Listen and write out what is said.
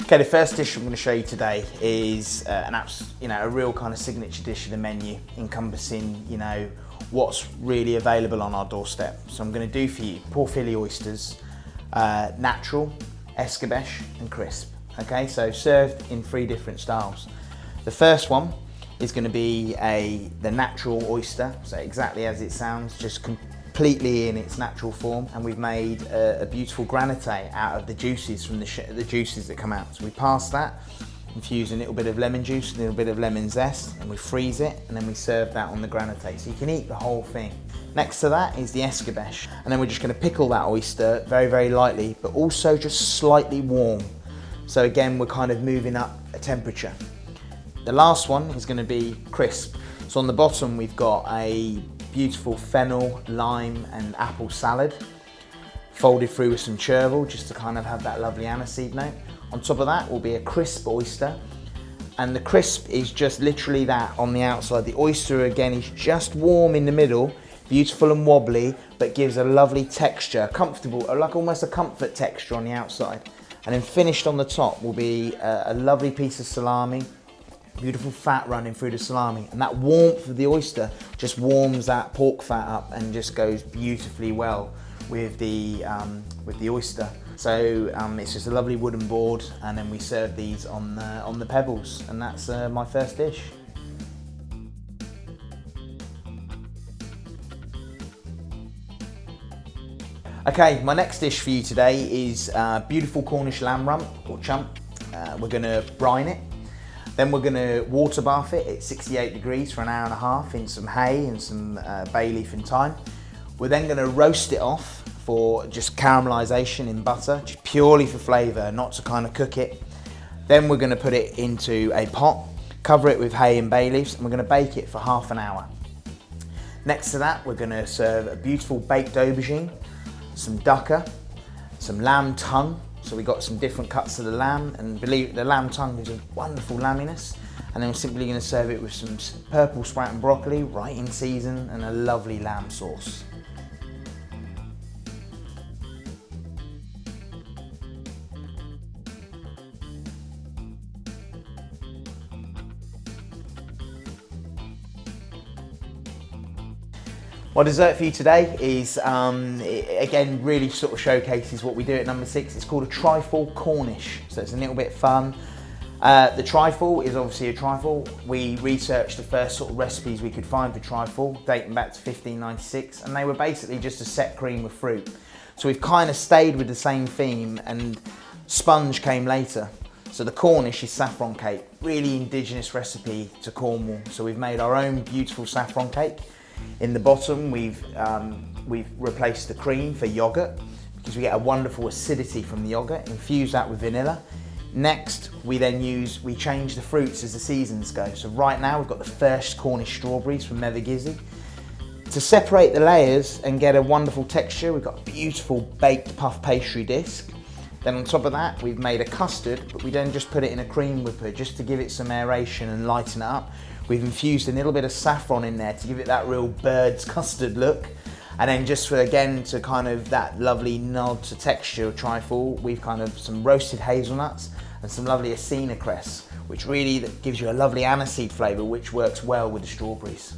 Okay, the first dish I'm going to show you today is a real kind of signature dish of the menu, encompassing, what's really available on our doorstep. So I'm going to do for you Porthilly oysters, natural, escabeche and crisp. Okay, so served in 3 different styles. The first one is going to be the natural oyster, so exactly as it sounds, just completely in its natural form, and we've made a beautiful granite out of the juices from the juices that come out. So we pass that, infuse a little bit of lemon juice, a little bit of lemon zest, and we freeze it, and then we serve that on the granite, so you can eat the whole thing. Next to that is the escabeche, and then we're just going to pickle that oyster very, very lightly, but also just slightly warm. So again, we're kind of moving up a temperature. The last one is going to be crisp. So on the bottom, we've got a beautiful fennel, lime and apple salad, folded through with some chervil, just to kind of have that lovely aniseed note. On top of that will be a crisp oyster. And the crisp is just literally that on the outside. The oyster, again, is just warm in the middle, beautiful and wobbly, but gives a lovely texture, comfortable, like almost a comfort texture on the outside. And then finished on the top will be a lovely piece of salami, beautiful fat running through the salami, and that warmth of the oyster just warms that pork fat up and just goes beautifully well with the oyster. So it's just a lovely wooden board, and then we serve these on the pebbles, and that's my first dish. Okay, my next dish for you today is beautiful Cornish lamb rump or chump. We're going to brine it. Then we're going to water bath it at 68 degrees for an hour and a half in some hay and some bay leaf and thyme. We're then going to roast it off for just caramelisation in butter, just purely for flavour, not to kind of cook it. Then we're going to put it into a pot, cover it with hay and bay leaves, and we're going to bake it for half an hour. Next to that, we're going to serve a beautiful baked aubergine, some ducker, some lamb tongue. So we got some different cuts of the lamb, and believe the lamb tongue is a wonderful lamminess. And then we're simply going to serve it with some purple sprouting broccoli, right in season, and a lovely lamb sauce. My dessert for you today is, again, really sort of showcases what we do at number 6. It's called a Trifle Cornish, so it's a little bit fun. The trifle is obviously a trifle. We researched the first sort of recipes we could find for trifle, dating back to 1596, and they were basically just a set cream with fruit. So we've kind of stayed with the same theme, and sponge came later. So the Cornish is saffron cake, really indigenous recipe to Cornwall. So we've made our own beautiful saffron cake. In the bottom, we've replaced the cream for yogurt, because we get a wonderful acidity from the yogurt. Infuse that with vanilla. Next, we change the fruits as the seasons go. So right now, we've got the first Cornish strawberries from Mevergizzy. To separate the layers and get a wonderful texture, we've got a beautiful baked puff pastry disc. Then on top of that, we've made a custard, but we don't just put it in a cream whipper, just to give it some aeration and lighten it up. We've infused a little bit of saffron in there to give it that real bird's custard look. And then just for, again, to kind of that lovely nod to texture of trifle, we've kind of some roasted hazelnuts and some lovely acina cress, which really gives you a lovely aniseed flavour, which works well with the strawberries.